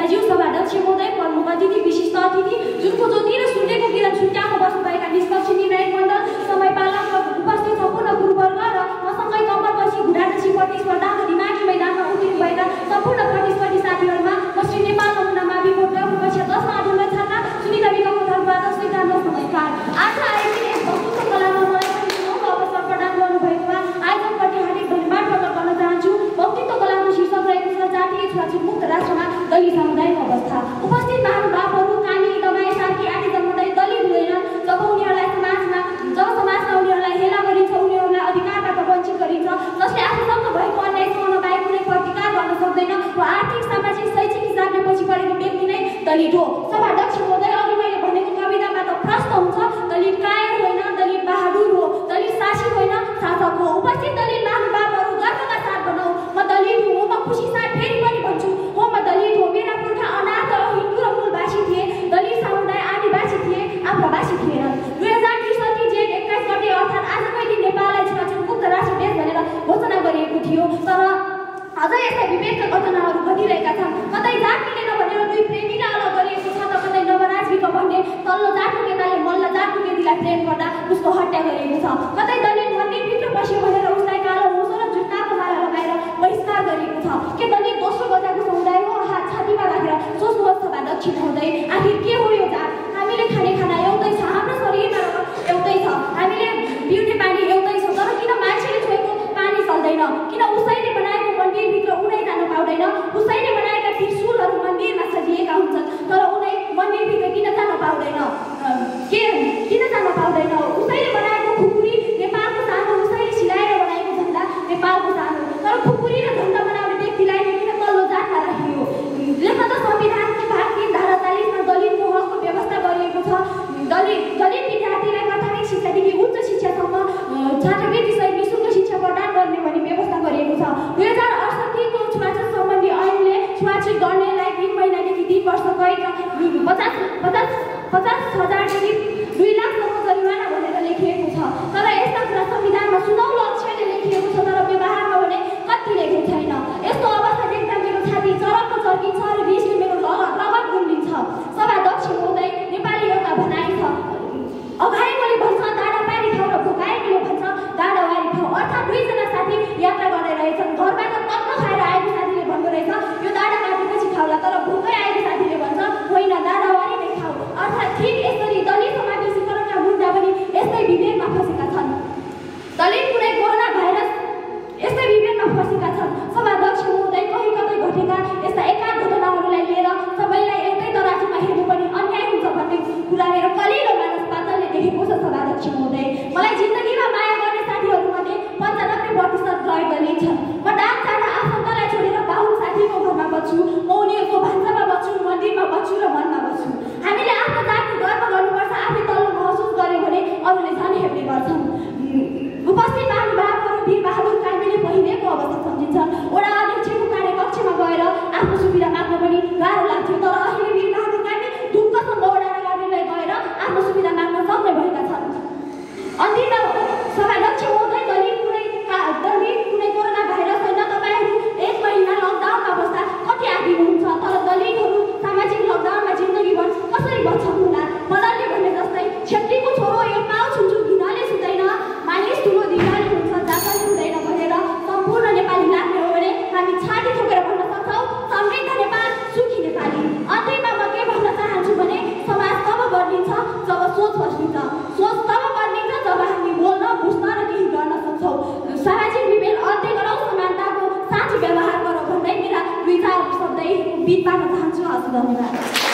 नेताज्यू, सभाध्यक्ष महोदय, प्रमुख अतिथि, विशिष्ट अतिथि, जुनको ज्योति र सूर्यको किरण छुट्याउन बस्नुभएका निष्पक्ष निर्णायक मण्डल, समयपालक र उपस्थित सम्पूर्ण गुरुवर्ग र मसँगै कम्मरपछि घुँडापछि प्रतिस्पर्धाको दिमागी मैदानमा उभिनुभएका सम्पूर्ण प्रतिस्पर्धी साथीहरूमा म श्री नेपाल नमुना मावि बोर्डका कक्षा 10 मा अध्ययनरत छात्रा सुनिता विकको तर्फबाट स्वीकार्नुहोस् नमस्कार। आज आयोजित यस वक्तृत्व कलामा मलाई पनि सुनाउन अवसर प्रदान गर्नुभएकोमा आयोजकप्रति हार्दिक धन्यवाद प्रकट गर्न चाहन्छु। वक्तृत्व कलाको शीर्षक रहेको छ जातीय छुवाछुत मुक्त राष्ट्रमा दलित समुदायको अवस्था। उपस्थित महानुभावहरू, कामी दमाई सार्की आदि समुदाय दलित हुँदैनन् जब समाजमा उनीहरूलाई हेला गरिन्छ, उनीहरूलाई अधिकारबाट वञ्चित गरिन्छ, जसले आफूसँग भएको अन्याय सहन बाहेक कुनै प्रतिकार गर्न सक्दैन र आर्थिक, सामाजिक, शैक्षिक हिसाबले पछि परेको व्यक्ति नै दलित हो। सभाध्यक्ष महोदय, अघि मैले भनेको कवितामा त प्रश्न हुन्छ, दलित कायर होइन, दलित बहादुर हो, दलित शासक होइन, शासक हो। उपस्थित दलित महानुभावहरू गर्वका साथ भनौँ, म दलित हो, म खुसी साथ फेरि पनि भन्छु, हो म दलित हो। मेरा पुर्खा अनाथ हिन्दू र मूलवासी थिए, दलित समुदाय आदिवासी थिए, आप्रवासी थिएनन्। 2063 जेठ 21 गते अर्थात् आजकै दिन नेपाललाई छुवाछुत मुक्त राष्ट्र देश भनेर घोषणा गरिएको थियो। तर अझ यस्ता विभेदका घटनाहरू घटिरहेका छन्। कतै जात मिलेन भनेर दुई प्रेमीलाई अलग गरिएको छ, त कतै नवराजविक भन्ने तल्लो जातको केटाले मल्ल जातको केटीलाई प्रेम गर्दा उसको हत्या गरिएको छ। कतै दलित मन्दिरभित्र पस्यो भनेर उसलाई कालो मुसो र जुत्ताको माला लगाएर बहिष्कार गरिएको छ। के दलित दोस्रो बजारको समुदाय हो? हात छातीमा राखेर सोच्नुहोस् सभाध्यक्ष महोदय, आखिर के हो यो जात? हामीले खाने खाना एउटै छ, हाम्रो शरीरमा एउटै छ, हामीले पिउने पानी एउटै छ, तर किन मान्छेले छोएको पानी चल्दैन? किन उसैले बनाएको मन्दिरभित्र उनै जान पाउँदैन? उसैले बनाएका त्रिशूलहरू मन्दिरमा सजिएका हुन्छन्, तर उनै मन्दिरभित्र किन जान पाउँदैन? किन जान पाउँदैन? उसैले बनाएको खुकुरी नेपालको सानो, उसैले सिलाएर बनाएको झन्डा नेपालको सानो, तर खुकुरी र झन्डा बनाउने व्यक्तिलाई किन तल्लो जातमा राखियो? लेख्न त संविधानको भाग 3 धारा 40 मा दलितको हकको व्यवस्था गरिएको छ। दलित विद्यार्थीलाई प्राथमिक शिक्षादेखि उच्च शिक्षासम्म छात्रवृत्ति सहित निःशुल्क शिक्षा प्रदान गर्ने भनी व्यवस्था गरिएको छ। 2068 को छुवाछुत सम्बन्धी ऐनले छुवाछुत गर्नेलाई 3 महिनादेखि 3 वर्ष कैद र 50,000देखि 2 लाखसम्म जरिवाना भनेर लेखिएको छ। तर यस्ता कुरा संविधानमा सुनौलो अक्षरले लेखिएको छ, तर व्यवहारमा भने कति लेखेको छैन। यस्तो अवस्था देख्दा मेरो छाती चरक्क चर्किन्छ र रिसले मेरो लगत गुन्डिन्छ। सभाध्यक्ष महोदय, नेपाली एउटा भनाइ छ, अघाएकोले भन्छ डाँडापारी ठाउँ र भोकाएकोले भन्छ डाँडावारी ठाउँ। अर्थात् दुईजना साथी यात्रा गर्ने रहेछन्। घरबाट तन्न खाएर आएको साथीले भन्दो रहेछ यो डाँडा काटेपछि खाउला, तर भोकै आएको साथीले भन्छ होइन डाँडावारी नै खाऊ। अर्थात् ठिक यसरी दलित समावेशीकरणका मुद्दा पनि यस्तै विभेदमा फँसेका छन्। दलित कुनै कोरोना भाइरस यस्तै विभेदमा फँसेका छन्। सभाध्यक्ष महोदय, कहीँ कतै घटेका यस्ता एकाध घटनाहरूलाई लिएर सबैलाई एउटै तराजुमा हेर्नु पनि अन्याय हुन्छ भन्ने कुरा मेरो कलिलो मानस पातलले देखेको छ। सभाध्यक्ष महोदय, मलाई जिन्दगीमा माया गर्ने साथीहरूमध्ये 95% गैर दलित छन्। म डाक जाँदा आफन्तलाई छोडेर बाहुन साथीको घरमा बस्छु, म उनीहरूको भान्सामा बस्छु, मन्दिरमा बस्छु र मनमा बस्छु। हामीले आफ्नो जातको गर्व गर्नुपर्छ, आफै तल्लो महसुस गर्यो भने अरूले झन् हेर्ने गर्छन्। उपस्थित महानुभावहरू वीर बहादुर कामीले पहिलेको अवस्था सम्झिन्छन्। वडा अध्यक्षको कार्यकक्षमा गएर आफ्नो सुविधा माग्न पनि गाह्रो लाग्थ्यो, तर अहिले वीर बहादुर कामी ढुक्कसँग वडा कार्यालय गएर आफ्नो सुविधा माग्न सक्ने भएका छन्। अन्तिममा सभाध्यक्ष महोदय, दलित कुनै कोरोना भाइरस होइन। तपाईँहरू 1 महिना लकडाउनमा बस्दा कति आगिनुहुन्छ, तर दलितहरू सामाजिक लकडाउनमा जिन्दगीभर कसरी बच्छन् होला? मदनले भने जस्तै छेत्रीको छोरो एक पाउ छुन्छु घिनाले सुत्दैन, मानिस ठुलो दिनाले हुन्छ जातले हुँदैन भनेर सम्पूर्ण नेपाली लाग्ने हो भने हामी छाती ठोकेर भन्न सक्छौँ समृद्ध नेपाल, सुखी नेपाली। अन्तिममा म के भन्न चाहन्छु भने समाज तब बदलिन्छ जब सोच बदलिन्छ, सोच तब बदलिन्छ जब हामी बोल्न, बुझ्न र केही गर्न सक्छौँ। सामाजिक विभेद अन्त्य गरौँ, समानताको साँचो व्यवहार गरौँ भन्दै मेरा 2-4 शब्द बिच पार्न चाहन्छु। हस्, धन्यवाद।